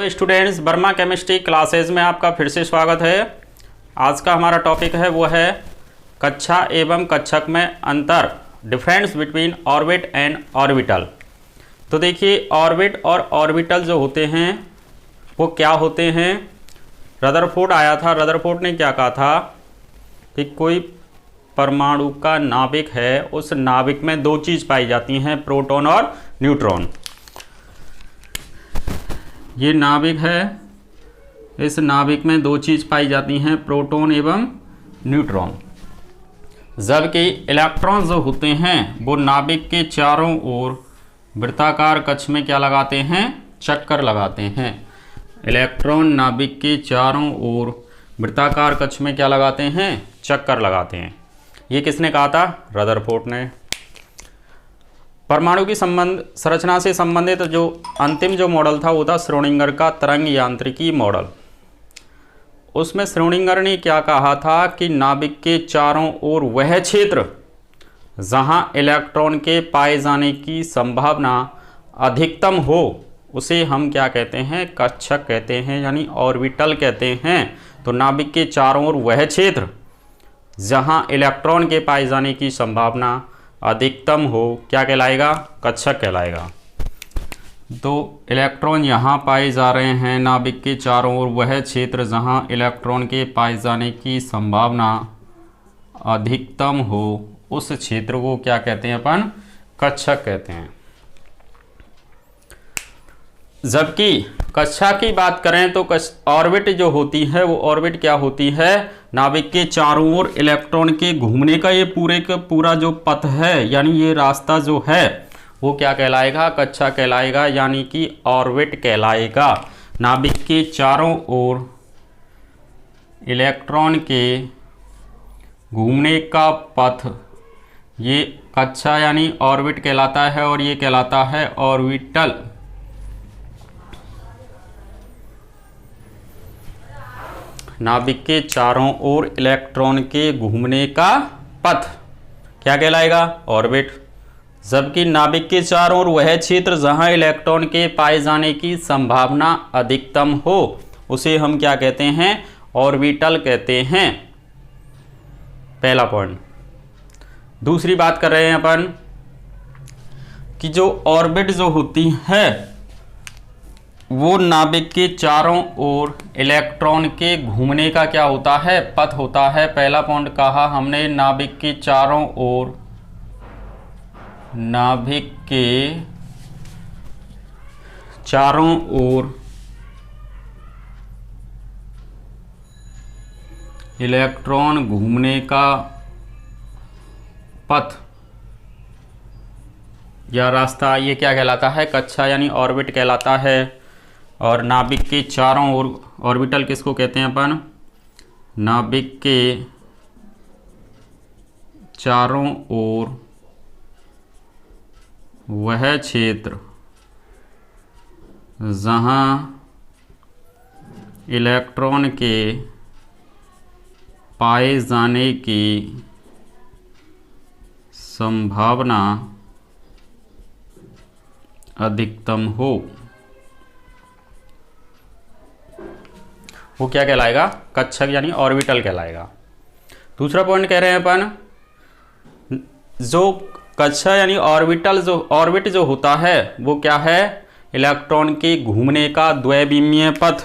Hello students, Verma chemistry classes में आपका फिर से स्वागत है। आज का हमारा टॉपिक है वो है कक्षा एवं कक्षक में अंतर, difference between orbit and orbital. तो देखिए, ऑर्बिट और ऑर्बिटल जो होते हैं वो क्या होते हैं। रदरफोर्ड आया था, रदरफोर्ड ने क्या कहा था कि कोई परमाणु का नाभिक है, उस नाभिक में दो चीज़ पाई जाती हैं, प्रोटॉन और न्यूट्रॉन। ये नाभिक है, इस नाभिक में दो चीज़ पाई जाती हैं, प्रोटॉन एवं न्यूट्रॉन। जबकि इलेक्ट्रॉन जो होते हैं वो नाभिक के चारों ओर वृत्ताकार कक्ष में क्या लगाते हैं, चक्कर लगाते हैं। इलेक्ट्रॉन नाभिक के चारों ओर वृत्ताकार कक्ष में क्या लगाते हैं, चक्कर लगाते हैं। ये किसने कहा था? रदरफोर्ड ने। परमाणु की संरचना से संबंधित जो अंतिम जो मॉडल था वो था श्रोडिंगर का तरंग यांत्रिकी मॉडल। उसमें श्रोडिंगर ने क्या कहा था कि नाभिक के चारों ओर वह क्षेत्र जहां इलेक्ट्रॉन के पाए जाने की संभावना अधिकतम हो उसे हम क्या कहते हैं, कक्षक कहते हैं, यानी ऑर्बिटल कहते हैं। तो नाभिक के चारों ओर वह क्षेत्र जहां इलेक्ट्रॉन के पाए जाने की संभावना अधिकतम हो क्या कहलाएगा, कक्षक कहलाएगा। तो इलेक्ट्रॉन यहाँ पाए जा रहे हैं नाभिक के चारों ओर, वह क्षेत्र जहाँ इलेक्ट्रॉन के पाए जाने की संभावना अधिकतम हो उस क्षेत्र को क्या कहते हैं अपन, कक्षक कहते हैं। जबकि कक्षा की बात करें तो ऑर्बिट जो होती है वो ऑर्बिट क्या होती है, नाभिक के चारों ओर इलेक्ट्रॉन के घूमने का ये पूरे का पूरा जो पथ है, यानी ये रास्ता जो है वो क्या कहलाएगा, कक्षा कहलाएगा, यानी कि ऑर्बिट कहलाएगा। नाभिक के चारों ओर इलेक्ट्रॉन के घूमने का पथ ये कक्षा यानी ऑर्बिट कहलाता है, और ये कहलाता है ऑर्बिटल। नाभिक के चारों ओर इलेक्ट्रॉन के घूमने का पथ क्या कहलाएगा, ऑर्बिट। जबकि नाभिक के चारों ओर वह क्षेत्र जहां इलेक्ट्रॉन के पाए जाने की संभावना अधिकतम हो उसे हम क्या कहते हैं, ऑर्बिटल कहते हैं। पहला पॉइंट। दूसरी बात कर रहे हैं अपन कि जो ऑर्बिट जो होती है वो नाभिक के चारों ओर इलेक्ट्रॉन के घूमने का क्या होता है, पथ होता है। पहला पॉइंट कहा हमने, नाभिक के चारों ओर, नाभिक के चारों ओर इलेक्ट्रॉन घूमने का पथ या रास्ता ये क्या कहलाता है, कक्षा यानी ऑर्बिट कहलाता है। और नाभिक के चारों ओर ऑर्बिटल किसको कहते हैं अपन, नाभिक के चारों ओर वह क्षेत्र जहां इलेक्ट्रॉन के पाए जाने की संभावना अधिकतम हो वो क्या कहलाएगा, कक्षक यानी ऑर्बिटल कहलाएगा। दूसरा पॉइंट कह रहे हैं अपन, जो कक्षा यानी ऑर्बिटल जो ऑर्बिट जो होता है वो क्या है, इलेक्ट्रॉन के घूमने का द्विविमीय पथ।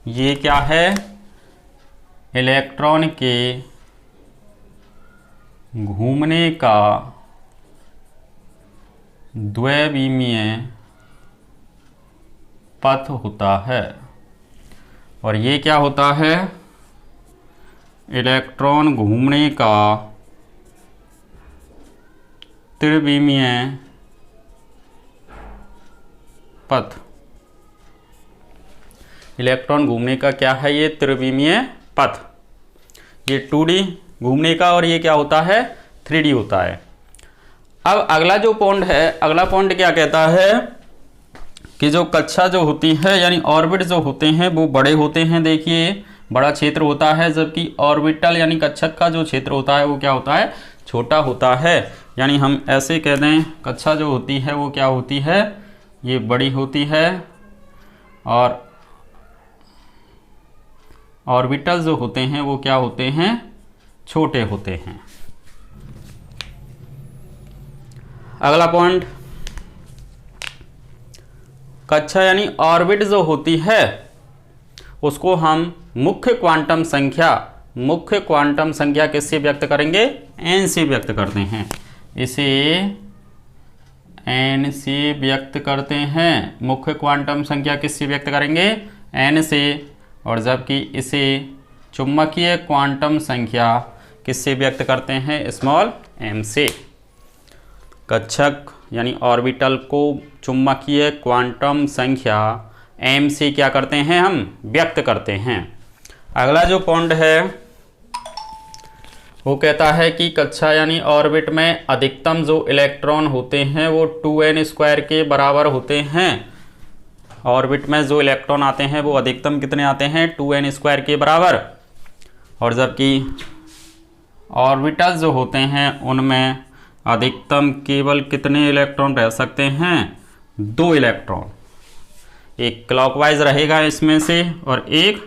ये क्या है, इलेक्ट्रॉन के घूमने का द्विविमीय पथ होता है। और ये क्या होता है, इलेक्ट्रॉन घूमने का त्रिविमीय पथ। इलेक्ट्रॉन घूमने का क्या है, ये त्रिविमीय पथ। ये 2D घूमने का, और ये क्या होता है, 3D होता है। अब अगला जो पॉइंट है, अगला पॉइंट क्या कहता है कि जो कक्षा जो होती है यानी ऑर्बिट जो होते हैं वो बड़े होते हैं। देखिए, बड़ा क्षेत्र होता है, जबकि ऑर्बिटल यानी कक्षक का जो क्षेत्र होता है वो क्या होता है, छोटा होता है। यानी हम ऐसे कह दें, कक्षा जो होती है वो क्या होती है, ये बड़ी होती है, और ऑर्बिटल जो होते हैं वो क्या होते हैं, छोटे होते हैं। अगला पॉइंट, कक्षा यानी ऑर्बिट जो होती है उसको हम मुख्य क्वांटम संख्या किससे व्यक्त करेंगे, n से व्यक्त करते हैं। इसे n से व्यक्त करते हैं। मुख्य क्वांटम संख्या किससे व्यक्त करेंगे, n से। और जबकि इसे चुंबकीय क्वांटम संख्या किससे व्यक्त करते हैं, स्मॉल m से। कक्षक यानी ऑर्बिटल को चुंबकीय क्वांटम संख्या m से क्या करते हैं, हम व्यक्त करते हैं। अगला जो पॉइंट है वो कहता है कि कक्षा यानी ऑर्बिट में अधिकतम जो इलेक्ट्रॉन होते हैं वो 2n² के बराबर होते हैं। ऑर्बिट में जो इलेक्ट्रॉन आते हैं वो अधिकतम कितने आते हैं, 2n² के बराबर। और जबकि ऑर्बिटल जो होते हैं उनमें अधिकतम केवल कितने इलेक्ट्रॉन रह सकते हैं, 2 इलेक्ट्रॉन। एक क्लॉकवाइज रहेगा इसमें से और एक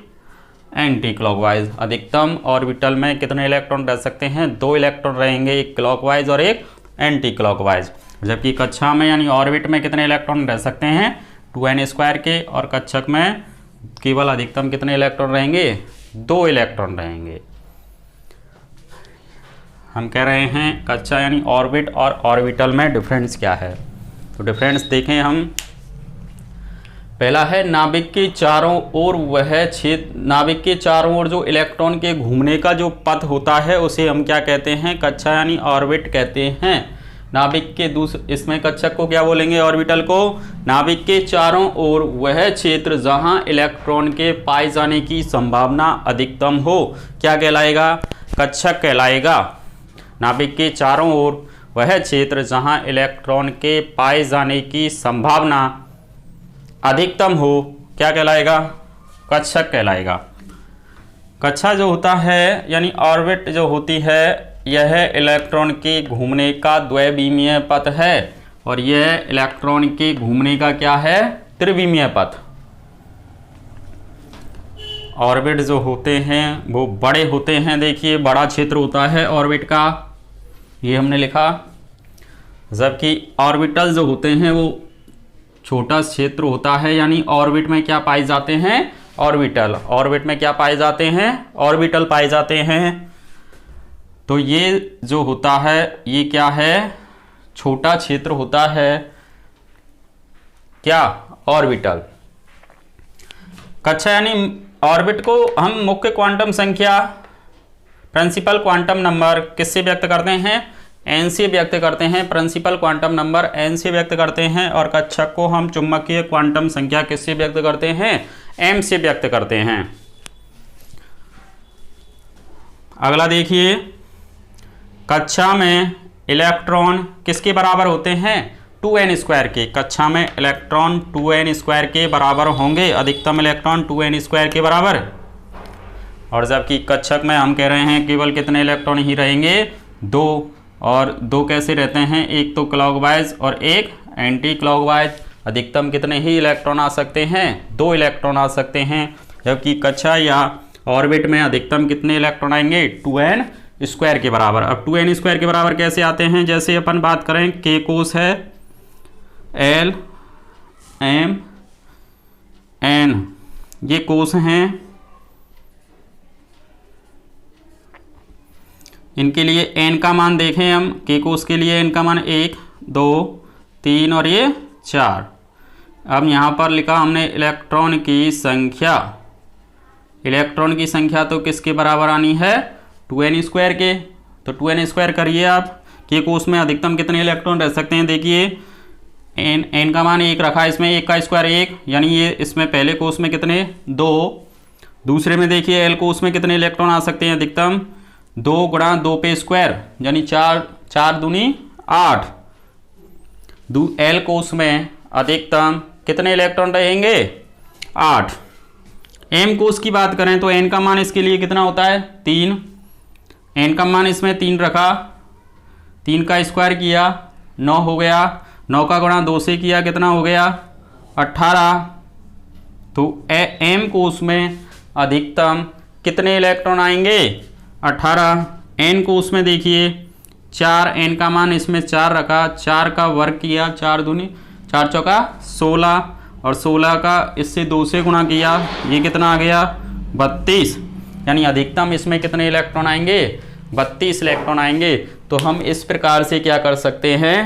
एंटी क्लॉकवाइज। अधिकतम ऑर्बिटल में कितने इलेक्ट्रॉन रह सकते हैं, 2 इलेक्ट्रॉन रहेंगे, एक क्लॉकवाइज और एक एंटी क्लॉकवाइज। जबकि कक्षा में यानी ऑर्बिट में कितने इलेक्ट्रॉन रह सकते हैं, 2n² के। और कक्षक में केवल अधिकतम कितने इलेक्ट्रॉन रहेंगे, 2 इलेक्ट्रॉन रहेंगे। हम कह रहे हैं कक्षा यानी ऑर्बिट और ऑर्बिटल में डिफरेंस क्या है। तो डिफरेंस देखें हम। पहला है नाभिक के चारों ओर नाभिक के चारों ओर जो इलेक्ट्रॉन के घूमने का जो पथ होता है उसे हम क्या कहते हैं, कक्षा यानी ऑर्बिट कहते हैं। नाभिक के इसमें कक्षक को क्या बोलेंगे, ऑर्बिटल को। नाभिक के चारों ओर वह क्षेत्र जहां इलेक्ट्रॉन के पाए जाने की संभावना अधिकतम हो क्या कहलाएगा, कक्षक कहलाएगा। नाभिक के चारों ओर वह क्षेत्र जहां इलेक्ट्रॉन के पाए जाने की संभावना अधिकतम हो क्या कहलाएगा, कक्षक कहलाएगा। कक्षा जो होता है यानी ऑर्बिट जो होती है यह इलेक्ट्रॉन के घूमने का द्विविमीय पथ है और यह इलेक्ट्रॉन के घूमने का क्या है, त्रिविमीय पथ। ऑर्बिट जो होते हैं वो बड़े होते हैं, देखिए बड़ा क्षेत्र होता है ऑर्बिट का, ये हमने लिखा। जबकि ऑर्बिटल जो होते हैं वो छोटा क्षेत्र होता है। यानी ऑर्बिट में क्या पाए जाते हैं, ऑर्बिटल। ऑर्बिट में क्या पाए जाते हैं, ऑर्बिटल पाए जाते हैं। तो ये जो होता है ये क्या है, छोटा क्षेत्र होता है, क्या, ऑर्बिटल। कक्षा यानी ऑर्बिट को हम मुख्य क्वांटम संख्या प्रिंसिपल क्वांटम नंबर किससे व्यक्त करते हैं, n से व्यक्त करते हैं। प्रिंसिपल क्वांटम नंबर n से व्यक्त करते हैं। और कक्षक को हम चुंबकीय क्वांटम संख्या किससे व्यक्त करते हैं, m से व्यक्त करते हैं। अगला देखिए, कक्षा में इलेक्ट्रॉन किसके बराबर होते हैं, 2n² के। कक्षा में इलेक्ट्रॉन 2n² के बराबर होंगे, अधिकतम इलेक्ट्रॉन 2n² के बराबर। और जबकि कक्षक में हम कह रहे हैं केवल कितने इलेक्ट्रॉन ही रहेंगे, 2। और 2 कैसे रहते हैं, एक तो क्लॉकवाइज और एक एंटी क्लॉकवाइज। अधिकतम कितने ही इलेक्ट्रॉन आ सकते हैं, 2 इलेक्ट्रॉन आ सकते हैं। जबकि कक्षा या ऑर्बिट में अधिकतम कितने इलेक्ट्रॉन आएंगे, 2n² के बराबर। अब 2n² के बराबर कैसे आते हैं, जैसे अपन बात करें k कोस है, l m n ये कोस हैं। इनके लिए n का मान देखें हम, k कोस के लिए n का मान 1 2 3 और ये 4। अब यहाँ पर लिखा हमने इलेक्ट्रॉन की संख्या। इलेक्ट्रॉन की संख्या तो किसके बराबर आनी है, 2n² के। तो 2n² करिए आप। k कोस में अधिकतम कितने इलेक्ट्रॉन रह सकते हैं, देखिए n का मान 1 रखा है इसमें, 1 का स्क्वायर 1, यानी ये इसमें पहले कोस में कितने, 2। दूसरे में देखिए l कोस में कितने इलेक्ट्रॉन आ सकते हैं, अधिकतम 2 गुणा 2 पे स्क्वायर यानी 4 दूनी 8। l कोस में अधिकतम कितने इलेक्ट्रॉन रहेंगे, 8। m कोस की बात करें तो n का मान इसके लिए कितना होता है, 3। n का मान इसमें 3 रखा, 3 का स्क्वायर किया 9 हो गया, 9 का गुणा 2 से किया कितना हो गया, 18। तो m कोस में अधिकतम कितने इलेक्ट्रॉन आएंगे 18। n को उसमें देखिए 4, n का मान इसमें 4 रखा, 4 का वर्ग किया, 4 दूनी 4 चौका 16 और 16 का इससे 2 से गुणा किया, ये कितना आ गया 32। यानी अधिकतम इसमें कितने इलेक्ट्रॉन आएंगे 32 इलेक्ट्रॉन आएंगे। तो हम इस प्रकार से क्या कर सकते हैं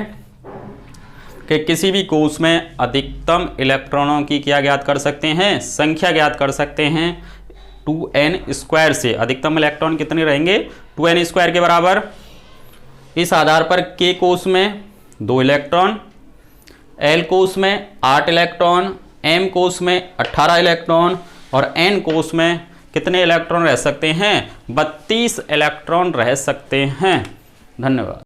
कि किसी भी कोष में अधिकतम इलेक्ट्रॉनों की क्या ज्ञात कर सकते हैं, संख्या ज्ञात कर सकते हैं 2n² से। अधिकतम इलेक्ट्रॉन कितने रहेंगे 2n² के बराबर। इस आधार पर K कोष में 2 इलेक्ट्रॉन, L कोष में 8 इलेक्ट्रॉन, M कोष में 18 इलेक्ट्रॉन और N कोष में कितने इलेक्ट्रॉन रह सकते हैं 32 इलेक्ट्रॉन रह सकते हैं। धन्यवाद।